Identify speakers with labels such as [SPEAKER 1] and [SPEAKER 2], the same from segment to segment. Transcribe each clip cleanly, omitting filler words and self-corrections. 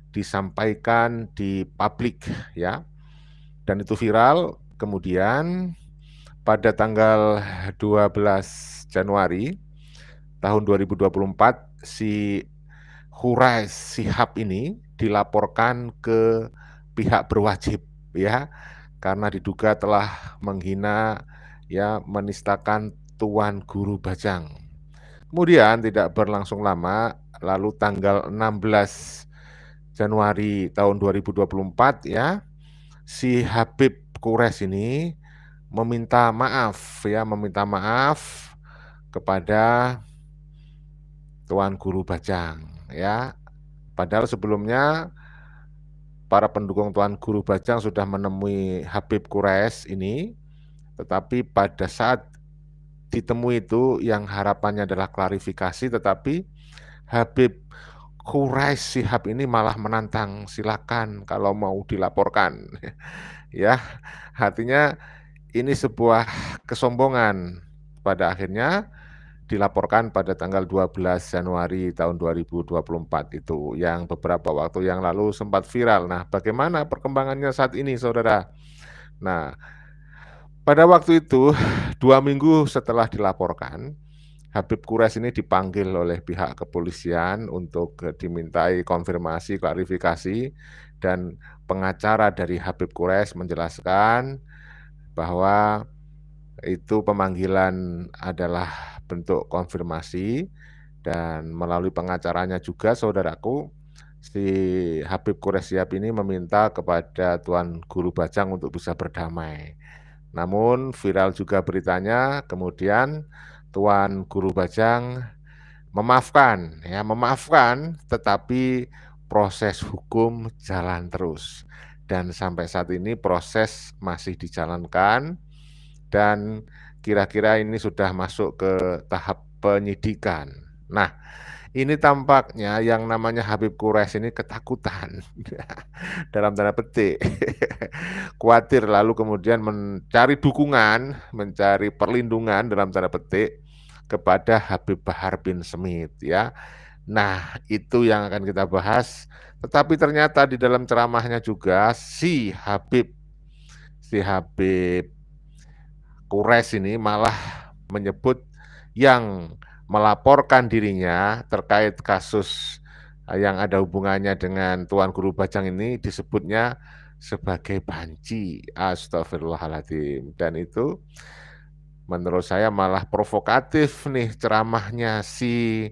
[SPEAKER 1] disampaikan di publik ya, dan itu viral. Kemudian pada tanggal 12 Januari tahun 2024 si Quraish Shihab ini dilaporkan ke pihak berwajib ya, karena diduga telah menghina ya, menistakan Tuan Guru Bajang. Kemudian tidak berlangsung lama, lalu tanggal 16 Januari tahun 2024 ya, si Habib Quraish ini meminta maaf ya, meminta maaf kepada Tuan Guru Bajang ya. Padahal sebelumnya para pendukung Tuan Guru Bajang sudah menemui Habib Quraish ini, tetapi pada saat ditemui itu yang harapannya adalah klarifikasi, tetapi Habib Quraish Shihab ini malah menantang, silakan kalau mau dilaporkan. Ya, artinya ini sebuah kesombongan. Pada akhirnya dilaporkan pada tanggal 12 Januari tahun 2024 itu, yang beberapa waktu yang lalu sempat viral. Nah, bagaimana perkembangannya saat ini, saudara? Nah, pada waktu itu 2 minggu setelah dilaporkan, Habib Quraish ini dipanggil oleh pihak kepolisian untuk dimintai konfirmasi, klarifikasi, dan pengacara dari Habib Quraish menjelaskan bahwa itu pemanggilan adalah bentuk konfirmasi, dan melalui pengacaranya juga, saudaraku, si Habib Quraish Shihab ini meminta kepada Tuan Guru Bajang untuk bisa berdamai. Namun viral juga beritanya, kemudian Tuan Guru Bajang memaafkan ya, memaafkan, tetapi proses hukum jalan terus. Dan sampai saat ini proses masih dijalankan, dan kira-kira ini sudah masuk ke tahap penyidikan. Nah, ini tampaknya yang namanya Habib Quraish ini ketakutan, dalam tanda petik, khawatir, lalu kemudian mencari dukungan, mencari perlindungan dalam tanda petik kepada Habib Bahar bin Smith ya. Nah, itu yang akan kita bahas. Tetapi ternyata di dalam ceramahnya juga si Habib Quraish ini malah menyebut yang melaporkan dirinya terkait kasus yang ada hubungannya dengan Tuan Guru Bajang ini disebutnya sebagai banci. Astagfirullahaladzim. Dan itu menurut saya malah provokatif nih ceramahnya si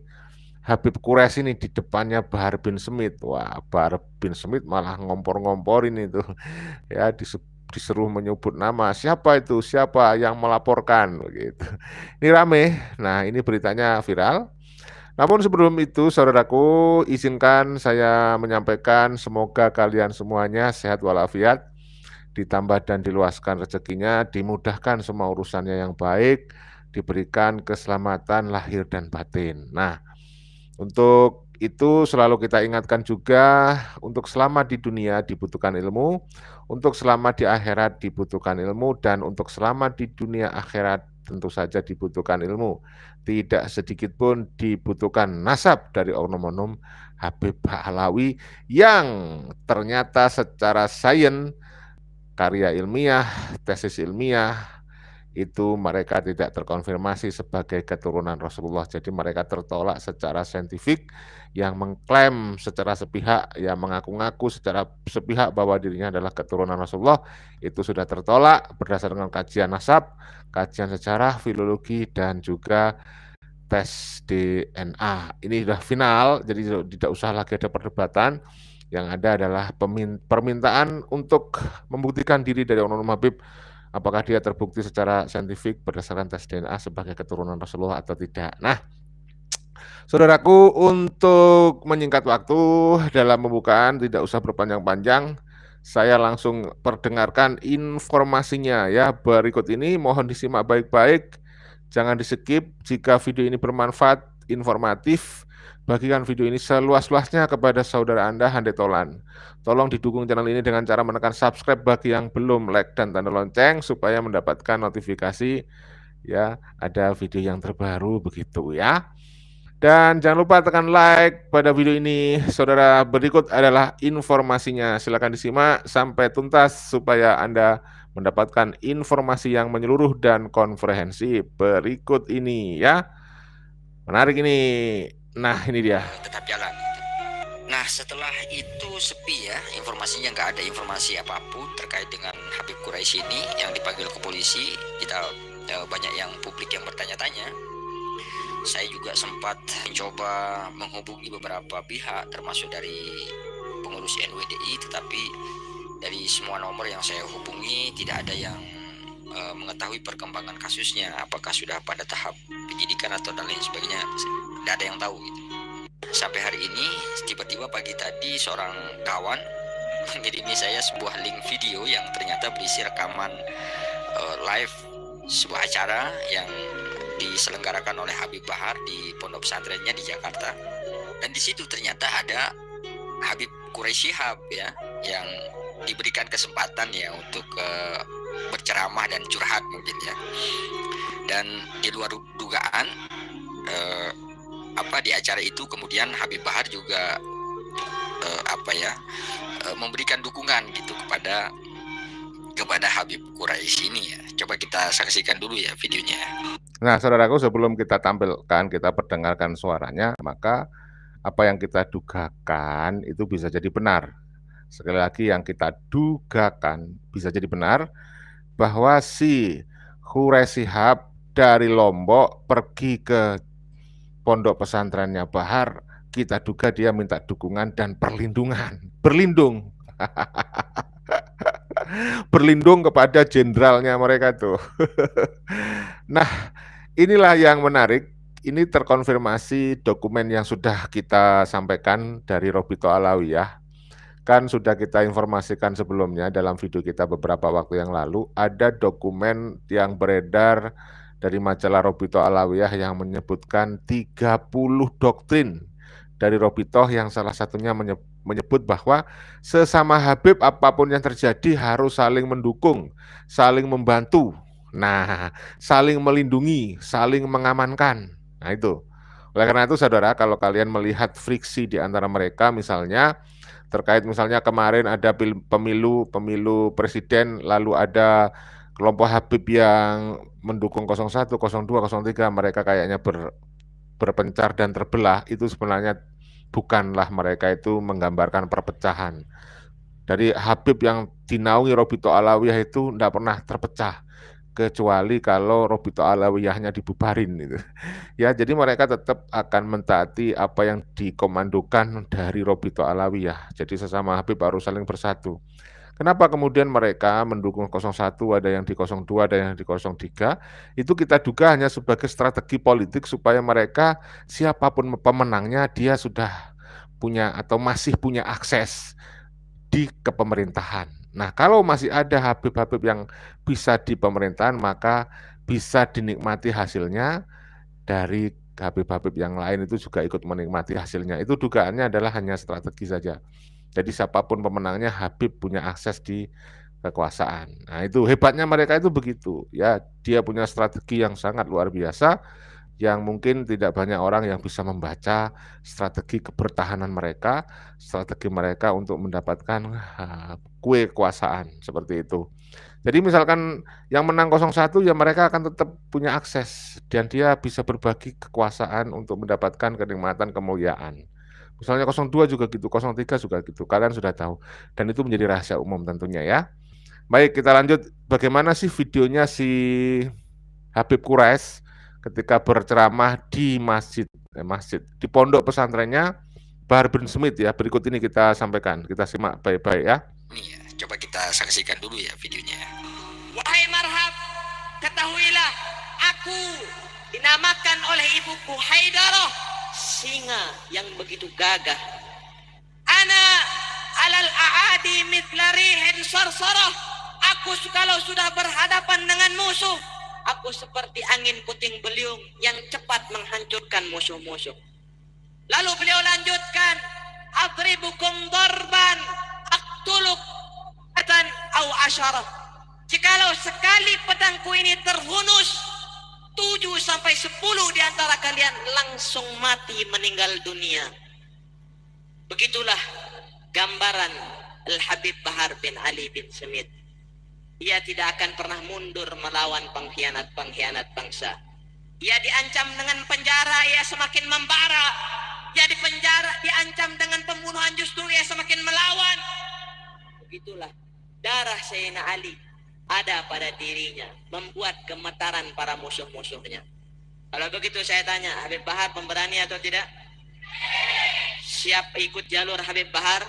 [SPEAKER 1] Habib Quraish ini di depannya Bahar bin Smith. Wah, Bahar bin Smith malah ngompor-ngomporin itu ya, disuruh menyebut nama, siapa itu, siapa yang melaporkan, begitu. Ini rame. Nah, ini beritanya viral. Namun sebelum itu, saudaraku, izinkan saya menyampaikan semoga kalian semuanya sehat walafiat, ditambah dan diluaskan rezekinya, dimudahkan semua urusannya yang baik, diberikan keselamatan lahir dan batin. Nah, untuk itu selalu kita ingatkan juga, untuk selamat di dunia dibutuhkan ilmu, untuk selamat di akhirat dibutuhkan ilmu, dan untuk selamat di dunia akhirat tentu saja dibutuhkan ilmu. Tidak sedikit pun dibutuhkan nasab dari oknum-oknum Habib Pahlawi yang ternyata secara sains, karya ilmiah, tesis ilmiah, itu mereka tidak terkonfirmasi sebagai keturunan Rasulullah. Jadi mereka tertolak secara saintifik. Yang mengklaim secara sepihak, yang mengaku-ngaku secara sepihak bahwa dirinya adalah keturunan Rasulullah, itu sudah tertolak berdasarkan kajian nasab, kajian sejarah, filologi, dan juga tes DNA. Ini sudah final, jadi tidak usah lagi ada perdebatan. Yang ada adalah permintaan untuk membuktikan diri dari oknum Habib, apakah dia terbukti secara saintifik berdasarkan tes DNA sebagai keturunan Rasulullah atau tidak. Nah, saudaraku, untuk menyingkat waktu dalam pembukaan, tidak usah berpanjang-panjang, saya langsung perdengarkan informasinya ya. Berikut ini mohon disimak baik-baik, jangan di-skip. Jika video ini bermanfaat, informatif, bagikan video ini seluas-luasnya kepada saudara Anda, Handai Tolan. Tolong didukung channel ini dengan cara menekan subscribe bagi yang belum, like dan tanda lonceng supaya mendapatkan notifikasi ya, ada video yang terbaru begitu ya. Dan jangan lupa tekan like pada video ini. Saudara, berikut adalah informasinya. Silakan disimak sampai tuntas supaya Anda mendapatkan informasi yang menyeluruh dan komprehensif. Berikut ini ya. Menarik ini. Nah, ini dia.
[SPEAKER 2] Tetap jalan. Nah, setelah itu sepi ya, informasinya nggak ada informasi apapun terkait dengan Habib Quraisy ini yang dipanggil ke polisi. Kita banyak yang publik yang bertanya-tanya. Saya juga sempat mencoba menghubungi beberapa pihak termasuk dari pengurus NWDI, tetapi dari semua nomor yang saya hubungi tidak ada yang mengetahui perkembangan kasusnya, apakah sudah pada tahap penyidikan atau dan lain sebagainya. Tidak ada yang tahu gitu. Sampai hari ini tiba-tiba pagi tadi seorang kawan mengirimi saya sebuah link video yang ternyata berisi rekaman live sebuah acara yang diselenggarakan oleh Habib Bahar di pondok pesantrennya di Jakarta, dan di situ ternyata ada Habib Quraisy Shihab ya, yang diberikan kesempatan ya untuk berceramah dan curhat mungkin ya. Dan di luar dugaan di acara itu kemudian Habib Bahar juga memberikan dukungan gitu kepada Habib Quraisy ini ya. Coba kita saksikan dulu ya videonya.
[SPEAKER 1] Nah, saudaraku, sebelum kita tampilkan, kita perdengarkan suaranya, maka apa yang kita dugakan itu bisa jadi benar. Sekali lagi, yang kita dugakan bisa jadi benar, bahwa si Quraisy Shihab dari Lombok pergi ke pondok pesantrennya Bahar, kita duga dia minta dukungan dan perlindungan, berlindung. Berlindung kepada jenderalnya mereka tuh. Nah, inilah yang menarik. Ini terkonfirmasi dokumen yang sudah kita sampaikan dari Robito Alawiyah. Kan sudah kita informasikan sebelumnya dalam video kita beberapa waktu yang lalu, ada dokumen yang beredar dari majalah Robito Alawiyah yang menyebutkan 30 doktrin dari Robito, yang salah satunya menyebut bahwa sesama Habib apapun yang terjadi harus saling mendukung, saling membantu. Nah, saling melindungi, saling mengamankan. Nah, itu. Oleh karena itu, saudara, kalau kalian melihat friksi di antara mereka, misalnya terkait misalnya kemarin ada pemilu presiden, lalu ada kelompok Habib yang mendukung 01, 02, 03, mereka kayaknya berpencar dan terbelah. Itu sebenarnya bukanlah mereka itu menggambarkan perpecahan. Dari Habib yang dinaungi Robito Alawiyah itu tidak pernah terpecah, kecuali kalau Robito Alawiyahnya dibubarin gitu. Ya, jadi mereka tetap akan mentaati apa yang dikomandokan dari Robito Alawiyah. Jadi sesama Habib harus saling bersatu. Kenapa kemudian mereka mendukung 01, ada yang di 02, ada yang di 03, itu kita duga hanya sebagai strategi politik supaya mereka, siapapun pemenangnya, dia sudah punya atau masih punya akses di kepemerintahan. Nah, kalau masih ada Habib-Habib yang bisa di pemerintahan, maka bisa dinikmati hasilnya dari Habib-Habib yang lain itu juga ikut menikmati hasilnya. Itu dugaannya adalah hanya strategi saja. Jadi siapapun pemenangnya, Habib punya akses di kekuasaan. Nah, itu hebatnya mereka itu begitu. Ya, dia punya strategi yang sangat luar biasa, yang mungkin tidak banyak orang yang bisa membaca strategi kebertahanan mereka, strategi mereka untuk mendapatkan kue kekuasaan seperti itu. Jadi misalkan yang menang 01, ya mereka akan tetap punya akses dan dia bisa berbagi kekuasaan untuk mendapatkan kenikmatan kemuliaan. Misalnya 02 juga gitu, 03 juga gitu, kalian sudah tahu. Dan itu menjadi rahasia umum tentunya ya. Baik, kita lanjut. Bagaimana sih videonya si Habib Quraisy ketika berceramah di masjid di pondok pesantrennya Bahar bin Smith ya. Berikut ini kita sampaikan, kita simak baik-baik ya.
[SPEAKER 2] Nih, coba kita saksikan dulu ya videonya.
[SPEAKER 3] Wahai marhab, ketahuilah aku dinamakan oleh ibuku Haidarah, singa yang begitu gagah. Ana alal aadi mithla rihin sarsarah. Aku kalau sudah berhadapan dengan musuh, aku seperti angin puting beliung yang cepat menghancurkan musuh-musuh. Lalu beliau lanjutkan, adribukum darban aktuluk atan au asyarah. Jikalau sekali pedangku ini terhunus, 7 sampai 10 di antara kalian langsung mati meninggal dunia. Begitulah gambaran Al-Habib Bahar bin Ali bin Smith. Ia tidak akan pernah mundur melawan pengkhianat-pengkhianat bangsa. Ia diancam dengan penjara, ia semakin membara. Ia diancam dengan pembunuhan, justru ia semakin melawan. Begitulah darah Sayyidina Ali ada pada dirinya, membuat gemetaran para musuh-musuhnya. Kalau begitu saya tanya, Habib Bahar pemberani atau tidak? Siap ikut jalur Habib Bahar?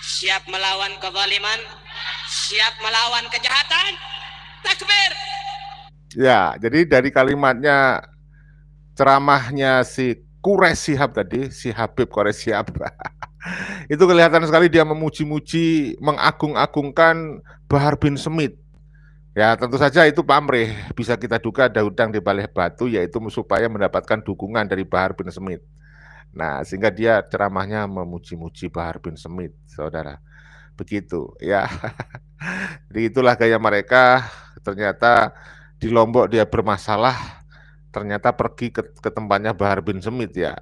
[SPEAKER 3] Siap melawan kezaliman? Siap melawan kejahatan? Takbir!
[SPEAKER 1] Ya, jadi dari kalimatnya, ceramahnya si Quraish Shihab tadi, si Habib Quraish Shihab, itu kelihatan sekali dia memuji-muji, mengagung-agungkan Bahar bin Smith. Ya, tentu saja itu pamrih, bisa kita duga ada udang di balik batu, yaitu supaya mendapatkan dukungan dari Bahar bin Smith. Nah, sehingga dia ceramahnya memuji-muji Bahar bin Smith, saudara. Begitu, ya. Jadi itulah gaya mereka. Ternyata di Lombok dia bermasalah, ternyata pergi ke tempatnya Bahar bin Smith, ya.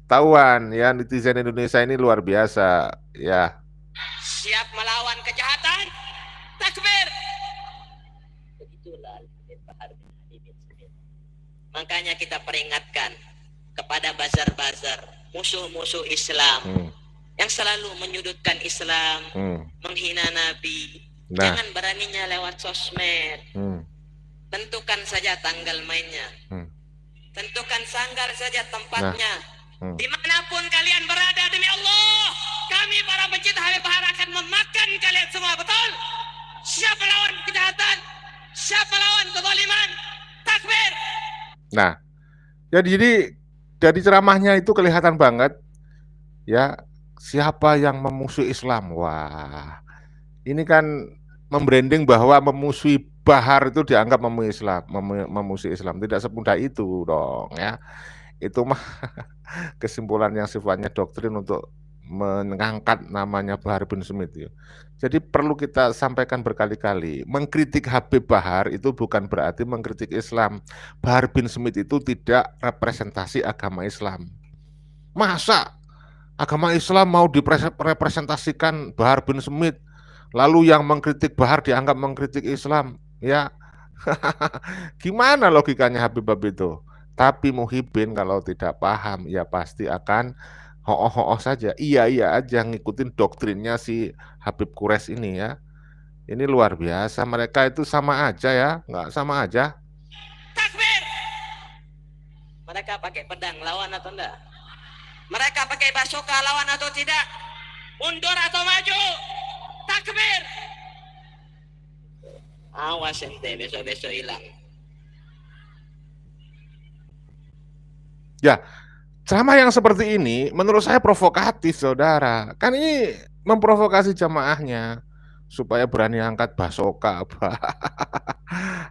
[SPEAKER 1] Tahuan ya, netizen Indonesia ini luar biasa, ya.
[SPEAKER 3] Siap melawan kejahatan? Takbir! Begitulah Bahar bin Ali bin Smith. Makanya kita peringatkan kepada bazar-bazar, musuh-musuh Islam yang selalu menyudutkan Islam, menghina Nabi. Jangan beraninya lewat sosmed. Tentukan saja tanggal mainnya. Tentukan sanggar saja tempatnya. Dimanapun kalian berada, demi Allah, kami para pencinta Habib Bahar akan memakan kalian semua, betul? Siap melawan kejahatan, siap melawan kezaliman. Takbir!
[SPEAKER 1] Nah, jadi dari ceramahnya itu kelihatan banget, ya, siapa yang memusuhi Islam. Wah, ini kan membranding bahwa memusuhi Bahar itu dianggap memusuhi Islam. Tidak semudah itu dong, ya. Itu mah kesimpulan yang sifatnya doktrin untuk mengangkat namanya Bahar bin Smith, ya. Jadi perlu kita sampaikan berkali-kali, mengkritik Habib Bahar itu bukan berarti mengkritik Islam. Bahar bin Smith itu tidak representasi agama Islam. Masa agama Islam mau direpresentasikan Bahar bin Smith, lalu yang mengkritik Bahar dianggap mengkritik Islam, ya. Gimana logikanya Habib itu? Tapi Muhyiddin kalau tidak paham, ya pasti akan ho-oh saja, iya aja ngikutin doktrinnya si Habib Quraish ini, ya. Ini luar biasa, mereka itu sama aja, ya, nggak sama aja.
[SPEAKER 3] Takbir! Mereka pakai pedang, lawan atau enggak? Mereka pakai basoka, lawan atau tidak? Mundur atau maju? Takbir! Awas ente, besok-besok hilang.
[SPEAKER 1] Ya, ceramah yang seperti ini menurut saya provokatif, saudara. Kan ini memprovokasi jamaahnya supaya berani angkat basoka apa.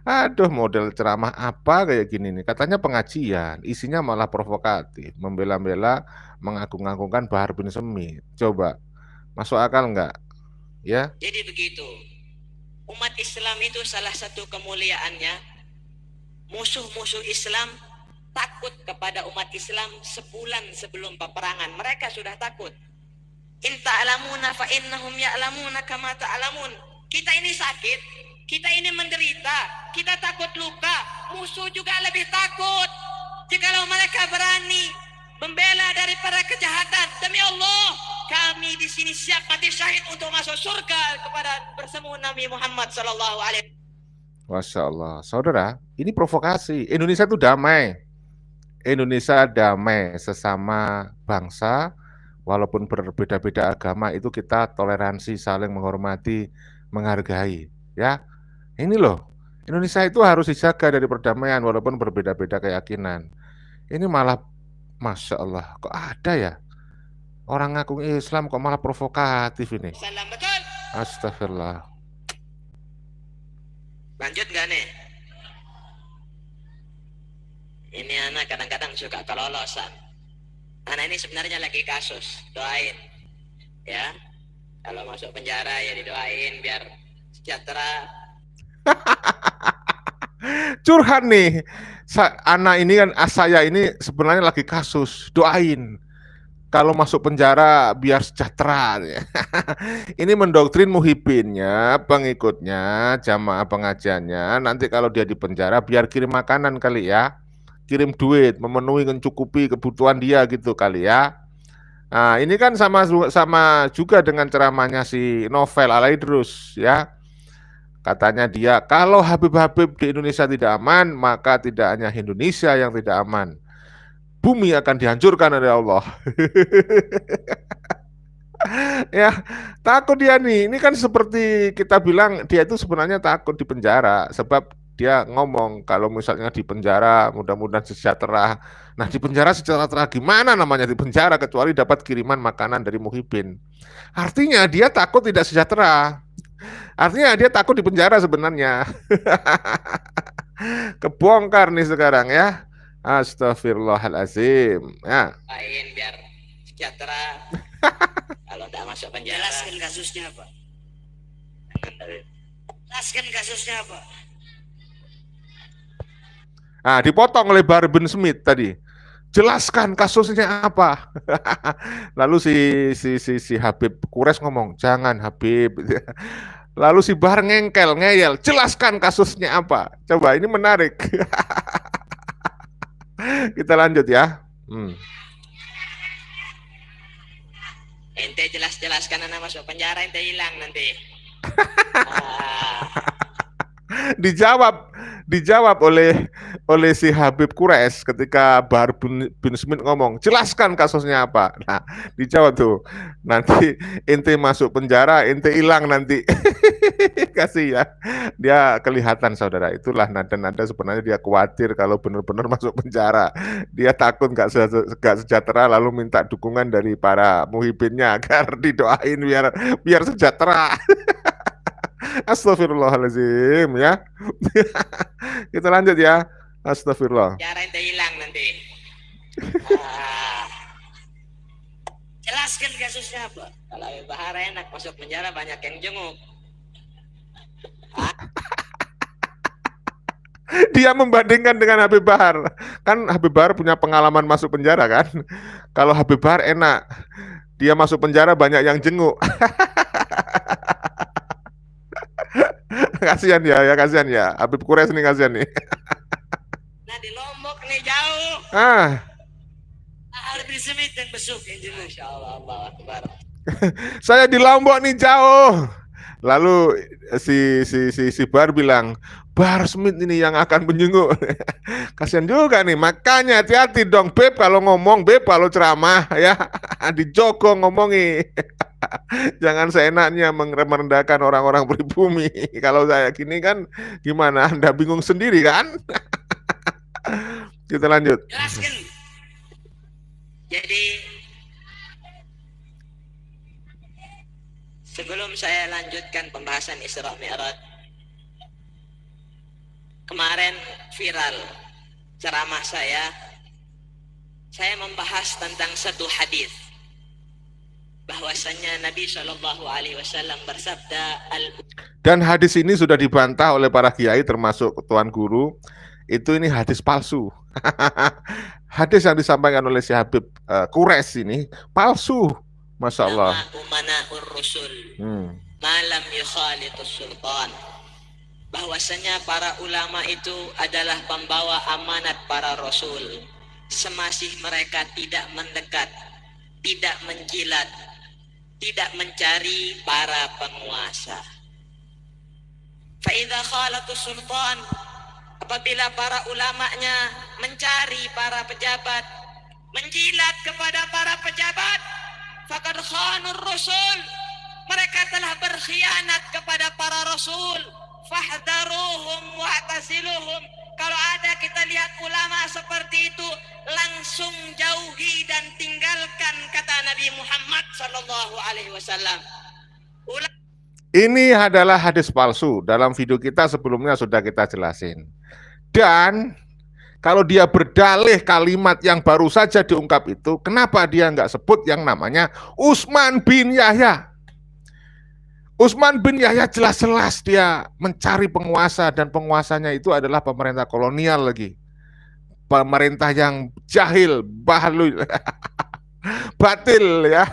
[SPEAKER 1] Aduh, model ceramah apa kayak gini nih? Katanya pengajian, isinya malah provokatif, membela-bela, mengagung-agungkan Bahar bin Smith. Coba, masuk akal nggak? Ya.
[SPEAKER 3] Jadi begitu. Umat Islam itu salah satu kemuliaannya, musuh-musuh Islam takut kepada umat Islam sebulan sebelum peperangan. Mereka sudah takut. In ta'lamuna fa innahum ya'lamuna kama ta'lamun. Kita ini sakit, kita ini menderita, kita takut luka, musuh juga lebih takut. Jikalau mereka berani membela daripada kejahatan, demi Allah, kami di sini siap mati syahid untuk masuk surga kepada bersemu Nabi Muhammad sallallahu alaihi wasallam.
[SPEAKER 1] Masya Allah, saudara, ini provokasi. Indonesia itu damai. Indonesia damai, sesama bangsa, walaupun berbeda-beda agama itu kita toleransi, saling menghormati, menghargai, ya. Ini loh, Indonesia itu harus dijaga dari perdamaian walaupun berbeda-beda keyakinan. Ini malah, Masya Allah, kok ada ya orang ngaku Islam kok malah provokatif ini.
[SPEAKER 3] Salam, betul?
[SPEAKER 1] Astagfirullah.
[SPEAKER 3] Lanjut gak nih? Ini anak kadang-kadang suka kelolosan. Anak ini sebenarnya lagi kasus, doain, ya. Kalau masuk penjara ya didoain biar sejahtera.
[SPEAKER 1] Curhat nih, anak ini kan, saya ini sebenarnya lagi kasus, doain kalau masuk penjara biar sejahtera. Ini mendoktrin muhibinnya, pengikutnya, jamaah pengajiannya. Nanti kalau dia di penjara biar kirim makanan kali ya, kirim duit, memenuhi, mencukupi kebutuhan dia gitu kali ya. Nah, ini kan sama juga dengan ceramahnya si Novel Alaidrus ya. Katanya dia, kalau Habib-Habib di Indonesia tidak aman, maka tidak hanya Indonesia yang tidak aman, bumi akan dihancurkan oleh Allah. Ya, takut dia nih. Ini kan seperti kita bilang, dia itu sebenarnya takut di penjara, sebab dia ngomong kalau misalnya di penjara mudah-mudahan sejahtera. Nah, di penjara sejahtera gimana namanya di penjara kecuali dapat kiriman makanan dari muhibin. Artinya dia takut tidak sejahtera. Artinya dia takut di penjara sebenarnya. Kebongkar nih sekarang ya. Astagfirullahalazim. Ya.
[SPEAKER 3] Lain biar sejahtera. Kalau tidak masuk penjara.
[SPEAKER 4] Jelaskan kasusnya apa? Jelaskan kasusnya apa?
[SPEAKER 1] Nah, dipotong oleh Bahar bin Smith tadi. Jelaskan kasusnya apa? Lalu si Habib Quraisy ngomong, jangan Habib. Lalu si Bahar ngeyel, jelaskan kasusnya apa? Coba, ini menarik. Kita lanjut ya.
[SPEAKER 3] Ente jelaskan anak masuk penjara, ente hilang nanti.
[SPEAKER 1] Dijawab oleh si Habib Quraisy ketika Bahar bin Smith ngomong, jelaskan kasusnya apa. Nah, dijawab tuh, nanti ente masuk penjara, ente hilang nanti. Kasih ya, dia kelihatan saudara. Itulah nada-nada sebenarnya dia khawatir kalau benar-benar masuk penjara. Dia takut nggak sejahtera, lalu minta dukungan dari para muhibinnya agar didoain biar sejahtera. Astagfirullahaladzim ya. Kita lanjut ya. Astagfirullah.
[SPEAKER 3] Cara ente hilang nanti.
[SPEAKER 4] Jelaskan kasusnya apa?
[SPEAKER 3] Kalau Bahar enak masuk penjara banyak yang jenguk.
[SPEAKER 1] Dia membandingkan dengan Habib Bahar. Kan Habib Bahar punya pengalaman masuk penjara kan. Kalau Habib Bahar enak, dia masuk penjara banyak yang jenguk. Kasihan ya. Habib Quraisy nih kasihan nih.
[SPEAKER 3] Nah di Lombok nih jauh.
[SPEAKER 4] Bahar bin Smith yang besuk yang jenguk.
[SPEAKER 3] Masya Allah, Allah Akbar.
[SPEAKER 1] Saya di Lombok nih jauh. Lalu si Bahar bilang, Bahar Smith ini yang akan menjenguk. Kasihan juga nih, makanya hati-hati dong Beb kalau ngomong, Beb kalau ceramah ya, dijogo ngomongi. Jangan seenaknya merendahkan orang-orang pribumi. Kalau saya gini kan gimana, Anda bingung sendiri kan? Kita lanjut.
[SPEAKER 4] Jelaskan.
[SPEAKER 3] Jadi sebelum saya lanjutkan pembahasan Isra Mi'raj, kemarin viral ceramah saya membahas tentang satu hadis bahwasanya Nabi Shallallahu Alaihi Wasallam bersabda,
[SPEAKER 1] dan hadis ini sudah dibantah oleh para kiai termasuk Tuan Guru, itu ini hadis palsu. Hadis yang disampaikan oleh si Habib Quraisy ini palsu. Masya Allah.
[SPEAKER 3] Malam yukhalitus sultan. Bahwasanya para ulama itu adalah pembawa amanat para rasul. Semasih mereka tidak mendekat, tidak menjilat, tidak mencari para penguasa. Fa idza khalatus sultan, apabila para ulamanya mencari para pejabat, menjilat kepada para pejabat, faqad khanur rasul, mereka telah berkhianat kepada para rasul. Fahdharuhum wa'tasiluhum. Kalau ada kita lihat ulama seperti itu, langsung jauhi dan tinggalkan, kata Nabi Muhammad sallallahu alaihi wasallam.
[SPEAKER 1] Ini adalah hadis palsu. Dalam video kita sebelumnya sudah kita jelasin. Dan kalau dia berdalih kalimat yang baru saja diungkap itu, kenapa dia nggak sebut yang namanya Utsman bin Yahya? Utsman bin Yahya jelas-jelas dia mencari penguasa dan penguasanya itu adalah pemerintah kolonial lagi. Pemerintah yang jahil, bahlul, batil ya.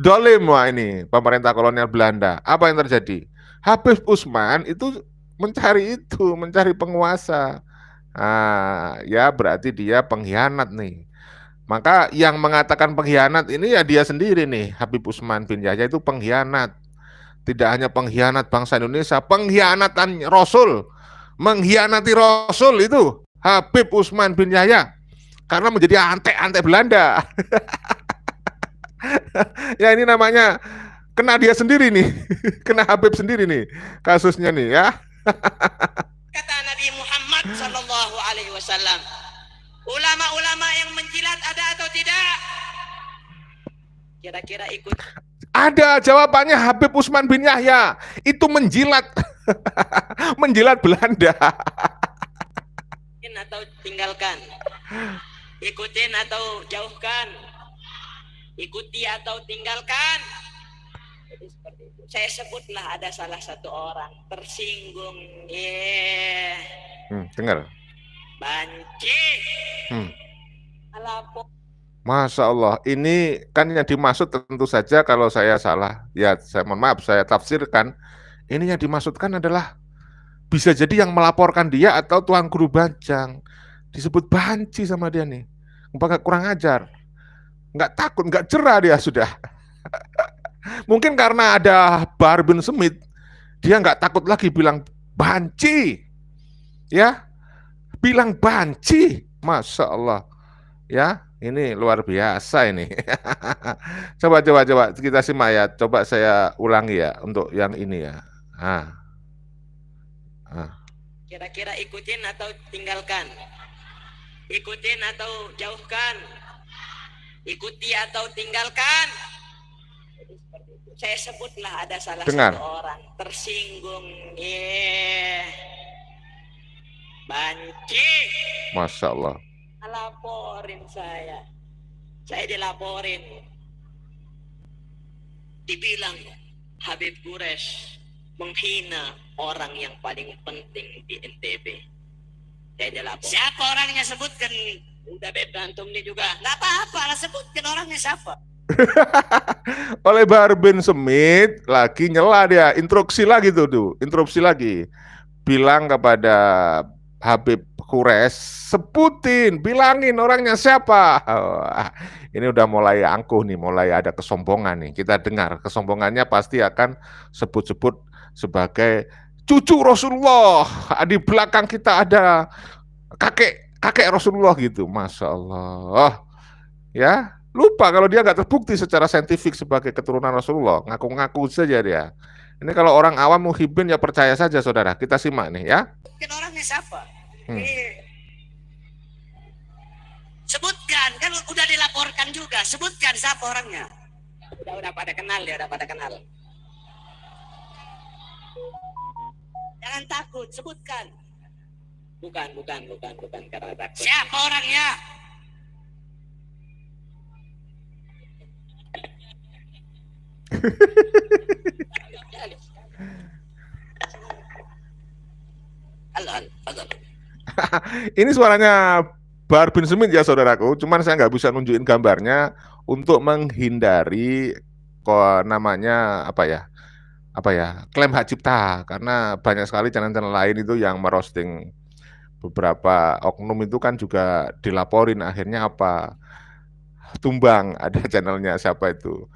[SPEAKER 1] Dolim wah ini pemerintah kolonial Belanda. Apa yang terjadi? Habib Utsman itu mencari penguasa. Ya berarti dia pengkhianat nih. Maka yang mengatakan pengkhianat ini ya dia sendiri nih, Habib Utsman bin Yahya itu pengkhianat. Tidak hanya pengkhianat bangsa Indonesia, pengkhianatan Rasul. Mengkhianati Rasul itu Habib Utsman bin Yahya karena menjadi antek-antek Belanda. Ya ini namanya kena dia sendiri nih, kena Habib sendiri nih kasusnya nih ya.
[SPEAKER 3] Kata Nabi Muhammad sallallahu alaihi wasallam, ulama-ulama yang menjilat ada atau tidak? Kira-kira ikut.
[SPEAKER 1] Ada jawabannya, Habib Utsman bin Yahya itu menjilat menjilat Belanda.
[SPEAKER 3] Atau tinggalkan, ikutin atau jauhkan, ikuti atau tinggalkan. Jadi seperti itu. Saya sebutlah ada salah satu orang tersinggung,
[SPEAKER 1] Dengar.
[SPEAKER 3] Banci. Alapo.
[SPEAKER 1] Masya Allah, ini kan yang dimaksud tentu saja kalau saya salah, ya saya mohon maaf, saya tafsirkan. Ini yang dimaksudkan adalah bisa jadi yang melaporkan dia atau tuan guru Bajang. Disebut banci sama dia nih. Kurang ajar. Nggak takut, nggak cerah dia sudah. Mungkin karena ada Bahar bin Smith, dia nggak takut lagi bilang banci. Ya, bilang banci. Masya Allah. Ya, ini luar biasa ini. Coba kita simak ya. Coba saya ulangi ya untuk yang ini ya.
[SPEAKER 3] Kira-kira ikutin atau tinggalkan, ikutin atau jauhkan, ikuti atau tinggalkan. Saya sebutlah ada salah
[SPEAKER 1] Dengar.
[SPEAKER 3] satu orang tersinggung, Banci.
[SPEAKER 1] Masya Allah.
[SPEAKER 3] Laporin saya dilaporin, dibilang Habib Quraisy menghina orang yang paling penting di NTB. Saya dilaporin. Siapa orangnya, sebutkan. Udah antum nih juga. Nggak apa-apa lah, sebutkan orangnya siapa.
[SPEAKER 1] Oleh Bahar bin Smith lagi nyela dia, interupsi lagi. Bilang kepada Habib Quraisy, sebutin, bilangin orangnya siapa. Ini udah mulai angkuh nih, mulai ada kesombongan nih. Kita dengar kesombongannya pasti akan sebut-sebut sebagai cucu Rasulullah. Di belakang kita ada kakek Rasulullah gitu. Masya Allah. Ya, lupa kalau dia nggak terbukti secara saintifik sebagai keturunan Rasulullah. Ngaku-ngaku saja dia. Ini kalau orang awam muhibbin ya percaya saja saudara. Kita simak nih ya.
[SPEAKER 3] Sebutkan orangnya siapa. Sebutkan, kan udah dilaporkan juga. Sebutkan siapa orangnya. Udah pada kenal ya, udah pada kenal. Jangan takut, sebutkan. Bukan karena takut. Siapa orangnya?
[SPEAKER 1] Ini suaranya Bahar bin Smith ya saudaraku, cuman saya nggak bisa nunjukin gambarnya untuk menghindari namanya apa ya klaim hak cipta, karena banyak sekali channel-channel lain itu yang merosting beberapa oknum itu kan juga dilaporin, akhirnya apa tumbang. Ada channelnya siapa itu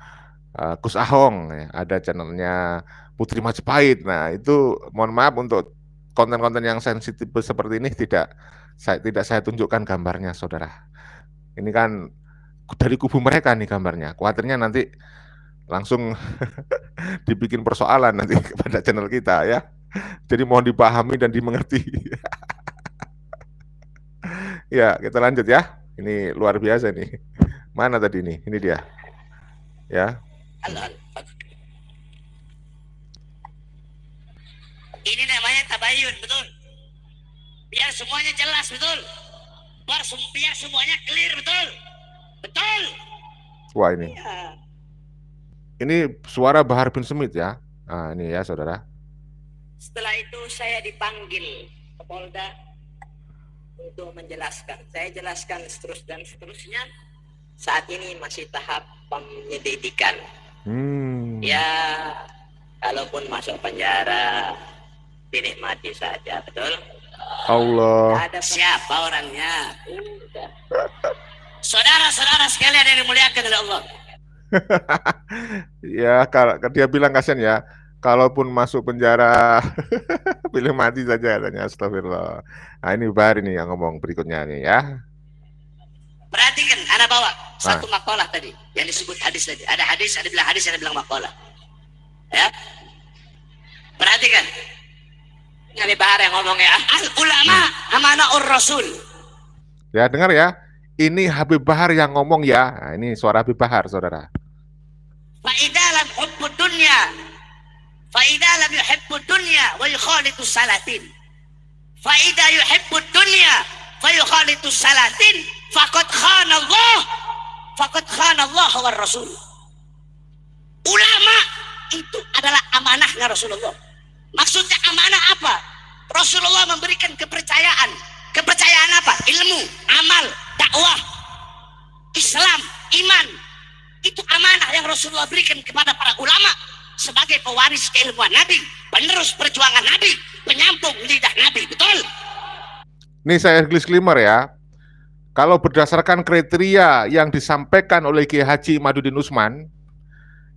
[SPEAKER 1] Gus Ahong ya, ada channelnya Putri Majapahit. Nah itu mohon maaf untuk konten-konten yang sensitif seperti ini tidak saya tunjukkan gambarnya saudara. Ini kan dari kubu mereka nih gambarnya. Khawatirnya nanti langsung dibikin persoalan nanti kepada channel kita ya. Jadi mohon dipahami dan dimengerti. Ya, kita lanjut ya. Ini luar biasa nih. Mana tadi nih? Ini dia. Ya.
[SPEAKER 3] Ini namanya tabayun, betul. Biar semuanya jelas, betul. Biar semuanya clear, betul. Betul.
[SPEAKER 1] Wah ini.
[SPEAKER 3] Ya.
[SPEAKER 1] Ini suara Bahar bin Smith ya. Ini ya saudara.
[SPEAKER 3] Setelah itu saya dipanggil ke Polda untuk menjelaskan. Saya jelaskan seterusnya. Saat ini masih tahap penyelidikan. Ya, kalaupun masuk penjara, dinikmati saja, betul?
[SPEAKER 1] Allah.
[SPEAKER 3] Ada siapa orangnya? Saudara-saudara sekalian yang dimuliakan oleh Allah.
[SPEAKER 1] Ya, kalau dia bilang kasihan ya, kalaupun masuk penjara pilih mati saja katanya. Astagfirullah. Nah, ini Bahar ini yang ngomong berikutnya nih ya.
[SPEAKER 3] Perhatikan, Anda bawa satu makalah tadi yang disebut hadis tadi. Ada hadis, ada bilang hadis, ada bilang makalah. Ya, perhatikan. Nabi Bahar yang ngomong ya, al ulama amanaur rasul.
[SPEAKER 1] Ya, dengar ya. Ini Habib Bahar yang ngomong ya. Nah, ini suara Habib Bahar, saudara.
[SPEAKER 3] Faidah lam hubbud dunya. Faidah lam yuhibbud dunya wa yukhalitu salatin. Faidah yuhibbud dunya fa yukhalitu salatin faqad khana Allah. Faqad khana Allah wa Rasul. Ulama itu adalah amanahnya Rasulullah. Maksudnya amanah apa? Rasulullah memberikan kepercayaan. Kepercayaan apa? Ilmu, amal, dakwah, Islam, iman. Itu amanah yang Rasulullah berikan kepada para ulama sebagai pewaris keilmuan Nabi, penerus perjuangan Nabi, penyambung lidah Nabi, betul?
[SPEAKER 1] Ini saya disclaimer ya. Kalau berdasarkan kriteria yang disampaikan oleh Kiai Haji Imaduddin Usman,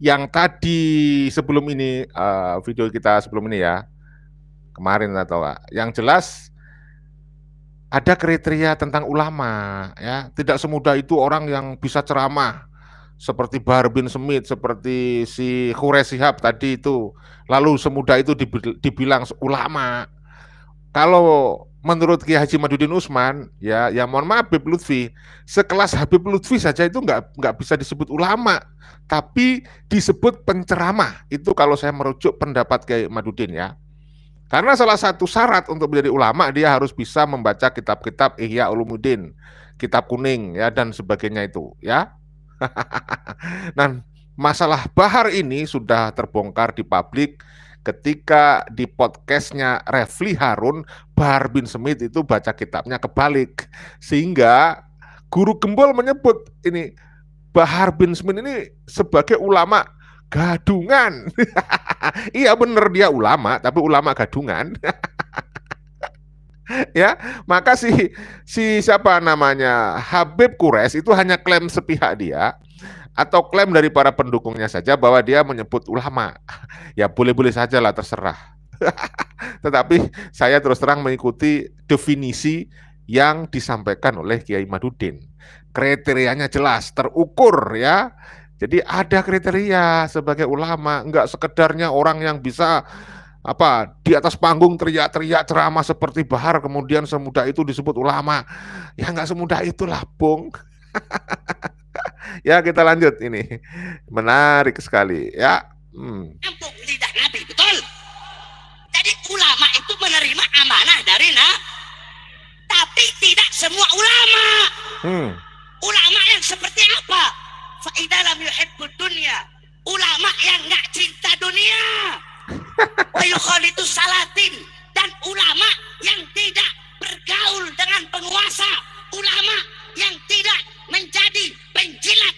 [SPEAKER 1] yang tadi sebelum ini, video kita sebelum ini ya, kemarin atau yang jelas ada kriteria tentang ulama ya. Tidak semudah itu orang yang bisa ceramah seperti Bahar bin Smith, seperti si Quraish Shihab tadi itu, lalu semudah itu dibilang ulama. Kalau menurut Kiai Haji Imaduddin Usman, ya mohon maaf Habib Lutfi, sekelas Habib Lutfi saja itu nggak bisa disebut ulama, tapi disebut penceramah. Itu kalau saya merujuk pendapat Kiai Imaduddin ya. Karena salah satu syarat untuk menjadi ulama dia harus bisa membaca kitab-kitab Ihya Ulumuddin, kitab kuning ya dan sebagainya itu ya. Nah, masalah Bahar ini sudah terbongkar di publik ketika di podcastnya Refli Harun, Bahar bin Smith itu baca kitabnya kebalik, sehingga Guru Gembol menyebut ini Bahar bin Smith ini sebagai ulama gadungan. Iya bener dia ulama, tapi ulama gadungan. Ya, maka si siapa namanya Habib Quraish itu hanya klaim sepihak dia atau klaim dari para pendukungnya saja bahwa dia menyebut ulama. Ya boleh-boleh saja lah, terserah. Tetapi saya terus terang mengikuti definisi yang disampaikan oleh Kiai Imaduddin. Kriterianya jelas, terukur ya. Jadi ada kriteria sebagai ulama, enggak sekedarnya orang yang bisa di atas panggung teriak-teriak ceramah seperti Bahar kemudian semudah itu disebut ulama. Ya enggak semudah itulah, Bung. Ya kita lanjut ini. Menarik sekali ya.
[SPEAKER 3] Nyambung lidah Nabi, betul? Jadi ulama itu menerima amanah dari tapi tidak semua ulama. Ulama yang seperti apa? Faidah lam yuhibbud dunya. Ulama yang enggak cinta dunia. Wa yukhalitu salatin, dan ulama yang tidak bergaul dengan penguasa, ulama yang tidak menjadi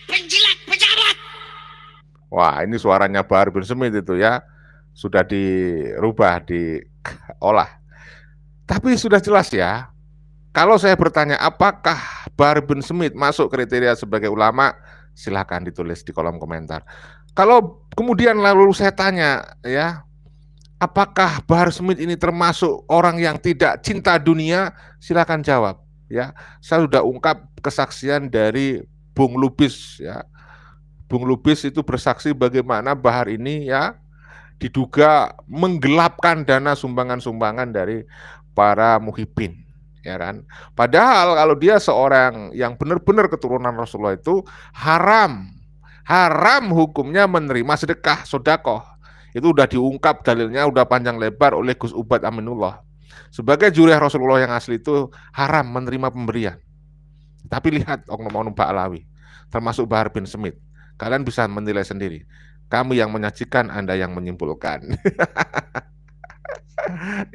[SPEAKER 3] penjilat pejabat.
[SPEAKER 1] Wah, ini suaranya Bahar bin Smith itu ya. Sudah dirubah, diolah. Tapi sudah jelas ya. Kalau saya bertanya apakah Bahar bin Smith masuk kriteria sebagai ulama, silakan ditulis di kolom komentar. Kalau kemudian lalu saya tanya ya, apakah Bahar Smith ini termasuk orang yang tidak cinta dunia? Silakan jawab ya. Saya sudah ungkap kesaksian dari Bung Lubis ya. Bung Lubis itu bersaksi bagaimana Bahar ini ya diduga menggelapkan dana sumbangan-sumbangan dari para muhibin. Ya kan? Padahal kalau dia seorang yang benar-benar keturunan Rasulullah itu haram hukumnya menerima sedekah, sodakoh. Itu udah diungkap dalilnya, udah panjang lebar oleh Gus Ubad Aminullah. Sebagai juriah Rasulullah yang asli itu haram menerima pemberian. Tapi lihat oknum-oknum Ba'alawi, termasuk Bahar bin Smith. Kalian bisa menilai sendiri. Kami yang menyajikan, Anda yang menyimpulkan.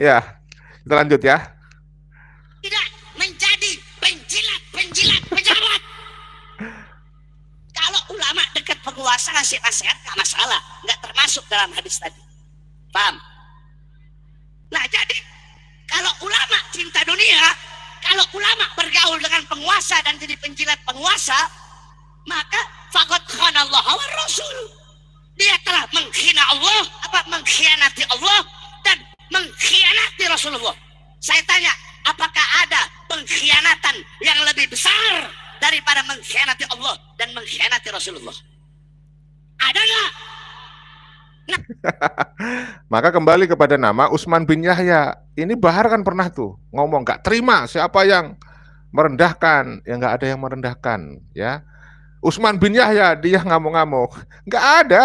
[SPEAKER 1] Ya, kita lanjut ya.
[SPEAKER 3] Tidak menjadi penjilat pejabat. Kalau ulama dekat penguasa ngasih nasihat nggak masalah, nggak termasuk dalam hadis tadi. Paham? Nah jadi kalau ulama cinta dunia, kalau ulama bergaul dengan penguasa dan jadi penjilat penguasa, maka faqad khanallaha war rasul. Dia telah menghina Allah, mengkhianati Allah dan mengkhianati Rasulullah. Saya tanya, apakah ada pengkhianatan yang lebih besar daripada mengkhianati Allah dan mengkhianati Rasulullah? Ada nggak? Nah,
[SPEAKER 1] Maka kembali kepada nama Utsman bin Yahya. Ini Bahar kan pernah tuh ngomong nggak terima siapa yang merendahkan, ya nggak ada yang merendahkan, ya. Utsman bin Yahya dia ngamuk-ngamuk, nggak ada.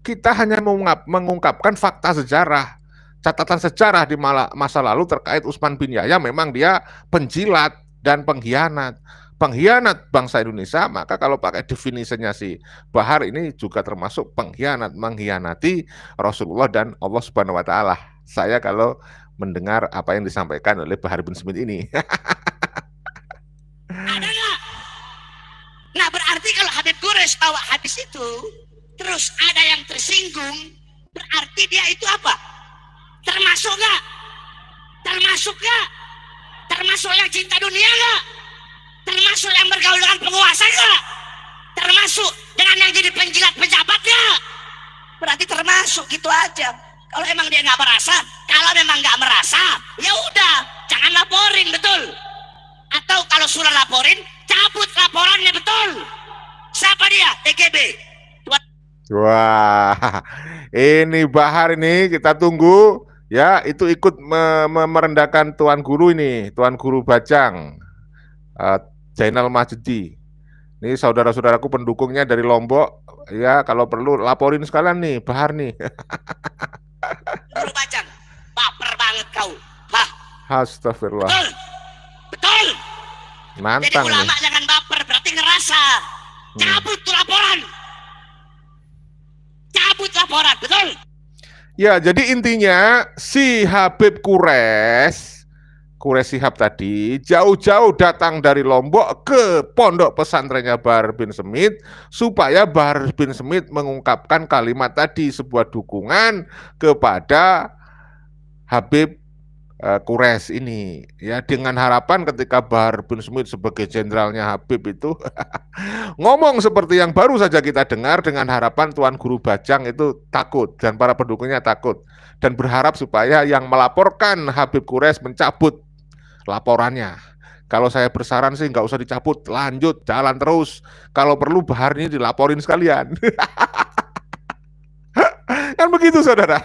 [SPEAKER 1] Kita hanya mengungkapkan fakta sejarah, catatan sejarah di masa lalu terkait Utsman bin Yahya. Memang dia penjilat dan pengkhianat bangsa Indonesia. Maka kalau pakai definisinya si Bahar ini juga termasuk pengkhianat, mengkhianati Rasulullah dan Allah Subhanahu Wa Taala. Saya kalau mendengar apa yang disampaikan oleh Bahar bin Smith ini.
[SPEAKER 3] ada nggak? Nah berarti kalau Habib Quraisy bawa hadis itu, terus ada yang tersinggung, berarti dia itu apa? Termasuk nggak? Termasuk nggak? Termasuk yang cinta dunia nggak? Termasuk yang bergaul dengan penguasa nggak? Termasuk dengan yang jadi penjilat pejabat nggak? Berarti termasuk gitu aja. Kalau emang dia nggak merasa, kalau memang nggak merasa, ya udah, jangan laporin, betul? Atau kalau sudah laporin, cabut laporannya, betul? Siapa dia? TGB.
[SPEAKER 1] Wah, ini Bahar ini kita tunggu ya, itu ikut merendahkan Tuan Guru ini, Tuan Guru Bajang, Zainal Majdi. Ini saudara-saudaraku pendukungnya dari Lombok, ya kalau perlu laporin sekalian nih Bahar nih.
[SPEAKER 3] Guru Bajang, baper banget kau. Hah?
[SPEAKER 1] Astagfirullah.
[SPEAKER 3] Betul? Betul? Jadi
[SPEAKER 1] Nantang nih.
[SPEAKER 3] ulama jangan baper, berarti ngerasa. Cabut tuh laporan. Cabut laporan, betul?
[SPEAKER 1] Ya, jadi intinya si Habib Quraisy Shihab tadi jauh-jauh datang dari Lombok ke pondok pesantrennya Bahar bin Smith supaya Bahar bin Smith mengungkapkan kalimat tadi, sebuah dukungan kepada Habib Quraisy ini, ya, dengan harapan ketika Bahar bin Smith sebagai jenderalnya Habib itu ngomong seperti yang baru saja kita dengar, dengan harapan Tuan Guru Bajang itu takut dan para pendukungnya takut dan berharap supaya yang melaporkan Habib Quraisy mencabut laporannya. Kalau saya bersaran sih nggak usah dicabut, lanjut jalan terus. Kalau perlu Bahar ini dilaporin sekalian. Kan begitu saudara.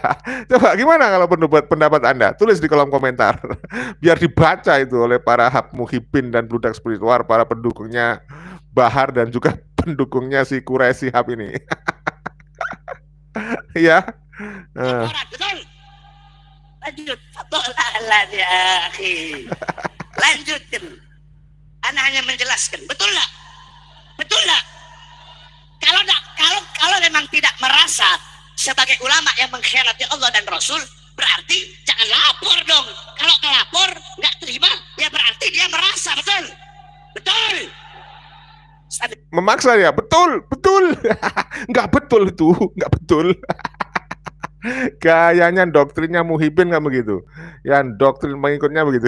[SPEAKER 1] Coba gimana kalau pendapat Anda? Tulis di kolom komentar. Biar dibaca itu oleh para hab muhibin dan budak spiritual, para pendukungnya Bahar dan juga pendukungnya si Quraisy Shihab ini. Ya.
[SPEAKER 3] Laporan, betul? Lanjut. Fadlan ya akhi. Lanjutkan. Anda hanya menjelaskan. Betul nggak? Betul nggak? Kalau memang tidak merasa sebagai ulama yang mengkhianati Allah dan Rasul, berarti jangan lapor dong. Kalau ngelapor nggak terima, ya berarti dia merasa, betul? Betul?
[SPEAKER 1] Memaksa ya, betul. Nggak betul itu, nggak betul. Gayanya doktrinnya muhibin nggak begitu? Ya doktrin pengikutnya begitu.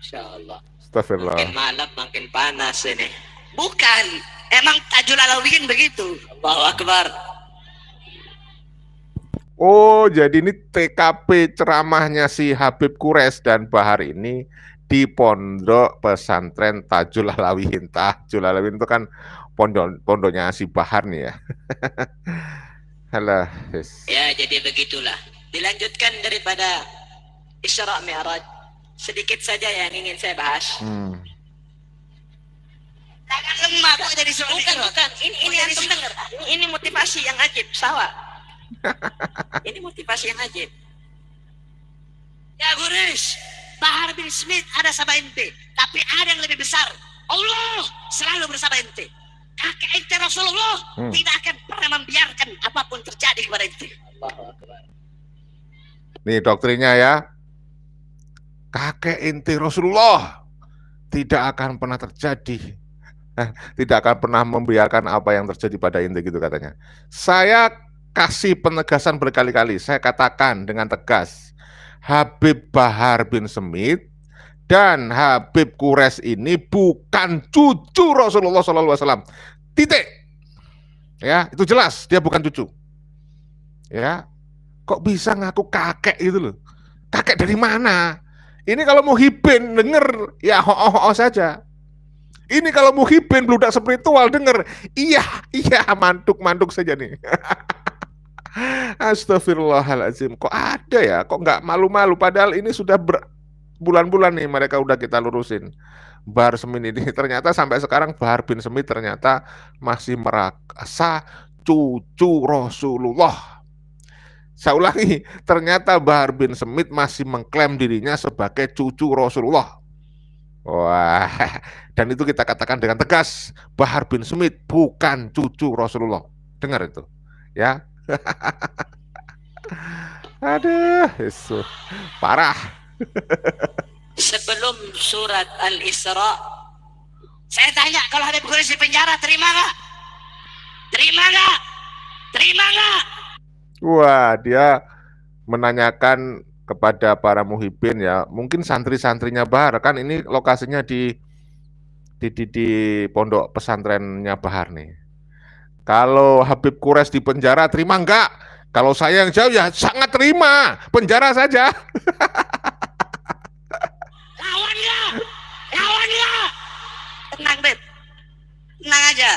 [SPEAKER 3] Insyaallah.
[SPEAKER 1] Astagfirullah.
[SPEAKER 3] Makin malam makin panas ini. Bukan, emang Tajul Alawiyin begitu. Allahu Akbar.
[SPEAKER 1] Oh, jadi ini TKP ceramahnya si Habib Quraisy dan Bahar ini di pondok pesantren Tajul Alawiyin. Tajul Alawiyin itu kan pondoknya si Bahar nih ya. Halah, yes.
[SPEAKER 3] Ya, jadi begitulah. Dilanjutkan daripada Isra Mi'raj. Sedikit saja yang ingin saya bahas. Jangan lemah kok jadi bukan. Ini antum dengar. Ini motivasi yang ajib, sawa. Ini motivasi yang ajib. Ya Quraisy, Bahar bin Smith ada sama ente, tapi ada yang lebih besar. Allah selalu bersama ente. Kakek ente Rasulullah
[SPEAKER 1] Hmm.
[SPEAKER 3] tidak akan pernah membiarkan apapun terjadi kepada itu.
[SPEAKER 1] Nih doktrinnya ya. Kakek inti Rasulullah tidak akan pernah terjadi. Tidak akan pernah membiarkan apa yang terjadi pada inti gitu katanya. Saya kasih penegasan berkali-kali. Saya katakan dengan tegas. Habib Bahar bin Smith dan Habib Quraisy ini bukan cucu Rasulullah SAW. Titik. Ya, itu jelas dia bukan cucu. Ya, kok bisa ngaku kakek gitu loh? Kakek dari mana? Ini kalau Muhyiddin denger ya ho-ho saja. Ini kalau Muhyiddin bludak spiritual denger, iya mantuk saja nih. Astagfirullahaladzim. Kok ada ya? Kok nggak malu-malu? Padahal ini sudah berbulan-bulan nih mereka udah kita lurusin. Bahar Smith ini ternyata sampai sekarang Bahar bin Smith ternyata masih merasa cucu Rasulullah. Saya ulangi, ternyata Bahar bin Smith masih mengklaim dirinya sebagai cucu Rasulullah. Wah, dan itu kita katakan dengan tegas, Bahar bin Smith bukan cucu Rasulullah. Dengar itu, ya. Aduh, itu parah.
[SPEAKER 3] Sebelum surat Al-Isra, saya tanya, kalau Habib Quraisy di penjara, terima nggak? Terima nggak? Terima nggak?
[SPEAKER 1] Wah, dia menanyakan kepada para muhibbin ya, mungkin santri-santrinya Bahar, kan ini lokasinya di pondok pesantrennya Bahar nih. Kalau Habib Quraisy di penjara terima enggak? Kalau saya yang jauh ya sangat terima, penjara saja.
[SPEAKER 3] Lawan nggak? Lawan nggak? Tenang, Beb. Tenang aja.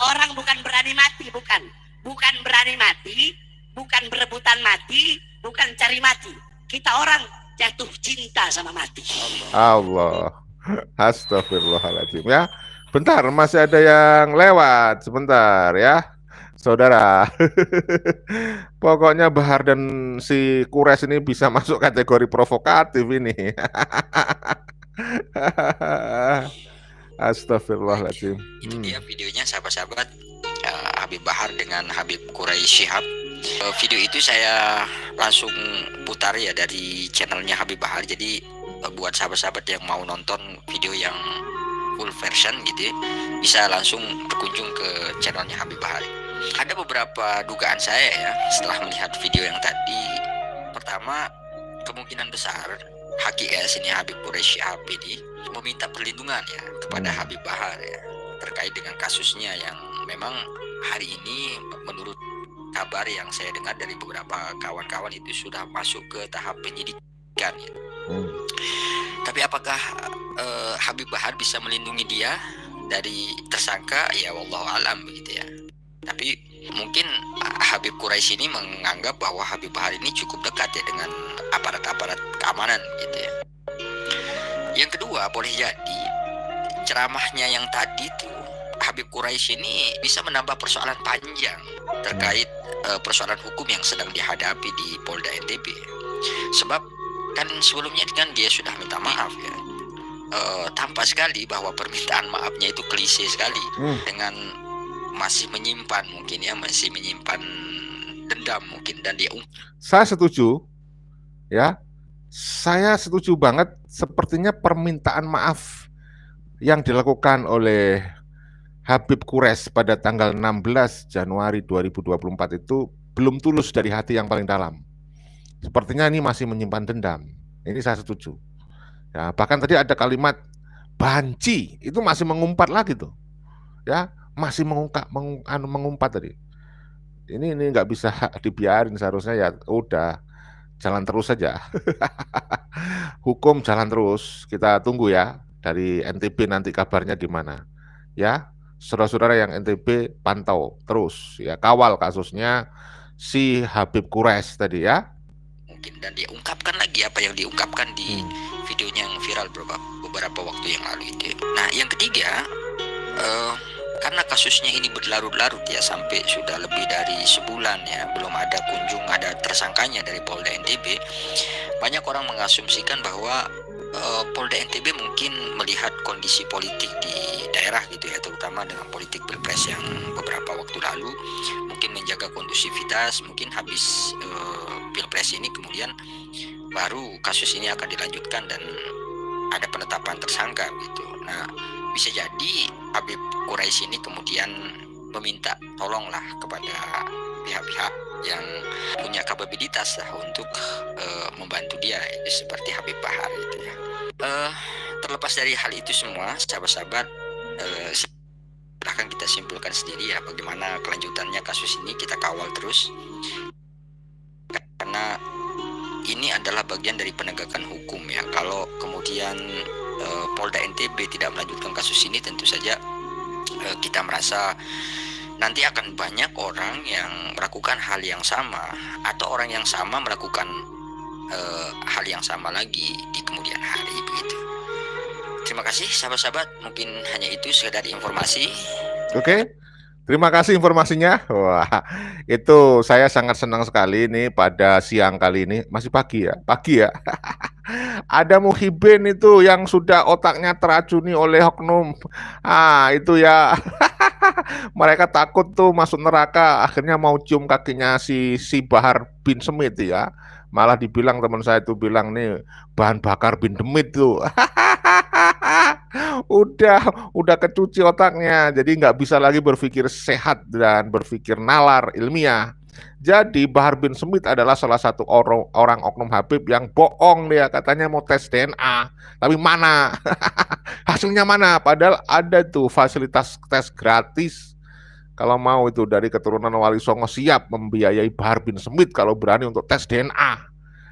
[SPEAKER 3] Orang bukan berani mati, bukan. Bukan berani mati, bukan berebutan mati, bukan cari mati. Kita orang jatuh cinta sama mati.
[SPEAKER 1] Allah. Astagfirullahaladzim ya. Bentar, masih ada yang lewat. Sebentar ya. Saudara. Pokoknya Bahar dan si Quraisy ini bisa masuk kategori provokatif ini. Astagfirullahaladzim.
[SPEAKER 2] Itu dia videonya sahabat-sahabat, Habib Bahar dengan Habib Quraisy Shihab. Video itu saya langsung putar ya dari channelnya Habib Bahar. Jadi buat sahabat-sahabat yang mau nonton video yang full version gitu ya, bisa langsung berkunjung ke channelnya Habib Bahar. Ada beberapa dugaan saya ya setelah melihat video yang tadi. Pertama, kemungkinan besar HQS ini Habib Quraisy Shihab ini meminta perlindungan ya kepada Habib Bahar ya, terkait dengan kasusnya yang memang hari ini menurut kabar yang saya dengar dari beberapa kawan-kawan itu sudah masuk ke tahap penyidikan ya. Tapi apakah Habib Bahar bisa melindungi dia dari tersangka? Ya wallahu alam begitu ya. Tapi mungkin Habib Quraisy ini menganggap bahwa Habib Bahar ini cukup dekat ya dengan aparat-aparat keamanan gitu ya. Yang kedua, boleh jadi ceramahnya yang tadi tuh Habib Quraisy ini bisa menambah persoalan panjang terkait persoalan hukum yang sedang dihadapi di Polda NTB. Sebab kan sebelumnya kan dia sudah minta maaf ya. Tampak sekali bahwa permintaan maafnya itu klise sekali, dengan masih menyimpan mungkin ya, masih menyimpan dendam mungkin, dan dia
[SPEAKER 1] Saya setuju ya. Saya setuju banget, sepertinya permintaan maaf yang dilakukan oleh Habib Quraisy pada tanggal 16 Januari 2024 itu belum tulus dari hati yang paling dalam. Sepertinya ini masih menyimpan dendam. Ini saya setuju. Ya, bahkan tadi ada kalimat banci, itu masih mengumpat lagi tuh. Ya, masih mengumpat tadi. Ini nggak bisa dibiarin, seharusnya ya udah jalan terus saja. Hukum jalan terus. Kita tunggu ya dari NTB nanti kabarnya gimana. Ya, saudara-saudara yang NTB pantau terus ya, kawal kasusnya si Habib Quraisy tadi ya.
[SPEAKER 2] Mungkin, dan dia ungkapkan lagi apa yang diungkapkan di videonya yang viral beberapa waktu yang lalu itu. Nah, yang ketiga, karena kasusnya ini berlarut-larut ya, sampai sudah lebih dari sebulan ya, belum ada kunjung ada tersangkanya dari Polda NTB. Banyak orang mengasumsikan bahwa Polda NTB mungkin melihat kondisi politik di daerah gitu ya, terutama dengan politik pilpres yang beberapa waktu lalu, mungkin menjaga kondusivitas, mungkin habis pilpres ini kemudian baru kasus ini akan dilanjutkan dan ada penetapan tersangka gitu. Nah, bisa jadi Habib Quraisy ini kemudian meminta tolonglah kepada pihak-pihak yang punya kapabilitas lah untuk membantu dia, seperti Habib Bahar gitu ya. Terlepas dari hal itu semua, sahabat-sahabat, silahkan kita simpulkan sendiri ya bagaimana kelanjutannya kasus ini. Kita kawal terus karena ini adalah bagian dari penegakan hukum ya. Kalau kemudian Polda NTB tidak melanjutkan kasus ini, tentu saja kita merasa nanti akan banyak orang yang melakukan hal yang sama atau orang yang sama melakukan hal yang sama lagi di kemudian hari begitu. Terima kasih sahabat-sahabat, mungkin hanya itu sekedar informasi.
[SPEAKER 1] Oke, terima kasih informasinya. Wah, itu saya sangat senang sekali nih pada siang kali ini. Masih pagi ya? Pagi ya? Ada Muhibin itu yang sudah otaknya teracuni oleh oknum. Itu ya. Mereka takut tuh masuk neraka, akhirnya mau cium kakinya si Bahar bin Smith ya. Malah dibilang teman saya itu bilang nih bahan bakar bin demit tuh. udah kecuci otaknya, jadi nggak bisa lagi berpikir sehat dan berpikir nalar ilmiah. Jadi Bahar bin Smith adalah salah satu orang oknum Habib yang bohong, dia katanya mau tes DNA, tapi mana hasilnya mana? Padahal ada tuh fasilitas tes gratis. Kalau mau itu dari keturunan Wali Songo siap membiayai Bahar bin Smith kalau berani untuk tes DNA.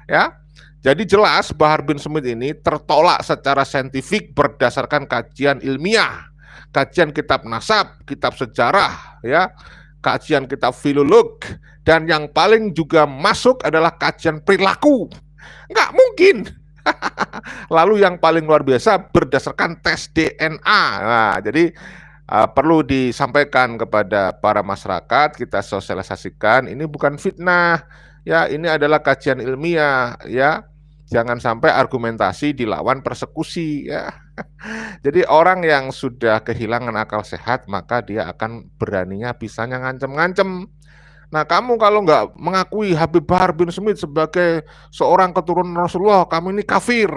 [SPEAKER 1] Ya, jadi jelas Bahar bin Smith ini tertolak secara saintifik berdasarkan kajian ilmiah, kajian kitab nasab, kitab sejarah, ya, kajian kitab filolog, dan yang paling juga masuk adalah kajian perilaku. Nggak mungkin. Lalu yang paling luar biasa berdasarkan tes DNA. Nah, jadi perlu disampaikan kepada para masyarakat, kita sosialisasikan, ini bukan fitnah, ya, ini adalah kajian ilmiah, ya. Jangan sampai argumentasi dilawan persekusi, ya. Jadi orang yang sudah kehilangan akal sehat, maka dia akan beraninya bisanya ngancem-ngancem. Nah, kamu kalau nggak mengakui Habib Bahar bin Smith sebagai seorang keturunan Rasulullah, kamu ini kafir.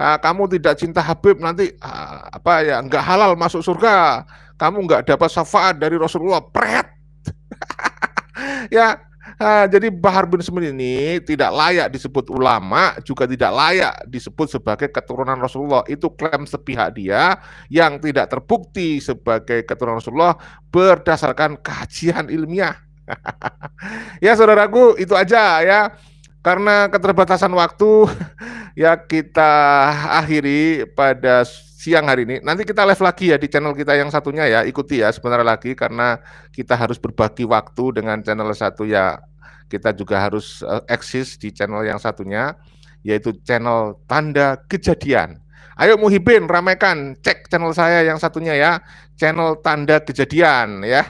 [SPEAKER 1] Nah, kamu tidak cinta Habib, nanti nggak halal masuk surga. Kamu nggak dapat syafaat dari Rasulullah, pret. Ya, jadi Bahar bin Smith ini tidak layak disebut ulama, juga tidak layak disebut sebagai keturunan Rasulullah. Itu klaim sepihak dia yang tidak terbukti sebagai keturunan Rasulullah berdasarkan kajian ilmiah. Ya saudaraku, itu aja ya. Karena keterbatasan waktu, ya kita akhiri pada siang hari ini. Nanti kita live lagi ya di channel kita yang satunya ya. Ikuti ya sebentar lagi karena kita harus berbagi waktu dengan channel satu ya. Kita juga harus eksis di channel yang satunya, yaitu channel Tanda Kejadian. Ayo Muhibin, ramaikan, cek channel saya yang satunya ya, channel Tanda Kejadian ya.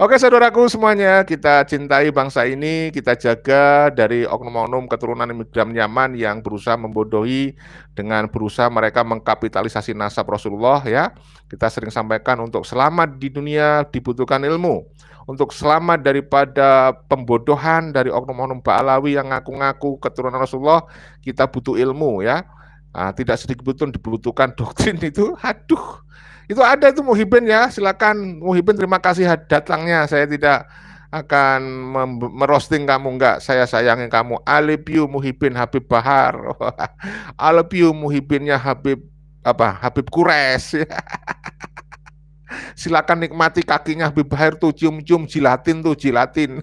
[SPEAKER 1] Oke saudaraku semuanya, kita cintai bangsa ini, kita jaga dari oknum-oknum keturunan imigran Yaman yang berusaha membodohi dengan berusaha mereka mengkapitalisasi nasab Rasulullah ya. Kita sering sampaikan untuk selamat di dunia dibutuhkan ilmu. Untuk selamat daripada pembodohan dari oknum-oknum Ba'alawi yang ngaku-ngaku keturunan Rasulullah, kita butuh ilmu ya. Tidak sedikit pun dibutuhkan doktrin itu. Aduh, itu ada itu Muhibin ya. Silakan Muhibin, terima kasih datangnya. Saya tidak akan merosting kamu, enggak. Saya sayangi kamu. I love you Muhibin Habib Bahar. I love you Muhibinnya Habib Quraisy. Silakan nikmati kakinya Habib Bahar tuh, cium-cium, jilatin.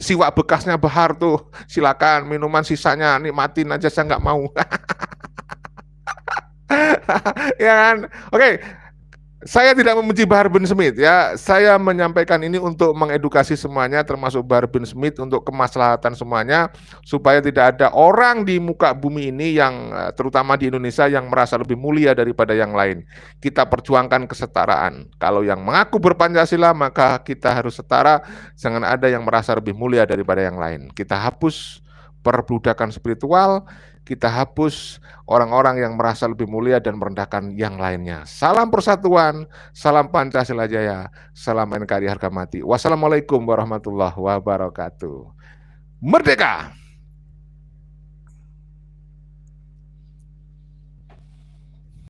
[SPEAKER 1] Siwak bekasnya Bahar tuh, silakan, minuman sisanya nikmatin aja, saya nggak mau. Ya kan? Oke. Saya tidak membenci Bahar bin Smith ya. Saya menyampaikan ini untuk mengedukasi semuanya, termasuk Bahar bin Smith, untuk kemaslahatan semuanya, supaya tidak ada orang di muka bumi ini yang terutama di Indonesia yang merasa lebih mulia daripada yang lain. Kita perjuangkan kesetaraan. Kalau yang mengaku berpancasila maka kita harus setara. Jangan ada yang merasa lebih mulia daripada yang lain. Kita hapus perbudakan spiritual. kita hapus orang-orang yang merasa lebih mulia dan merendahkan yang lainnya. Salam persatuan, salam Pancasila Jaya, salam NKRI harga mati. Wassalamualaikum warahmatullahi wabarakatuh. Merdeka!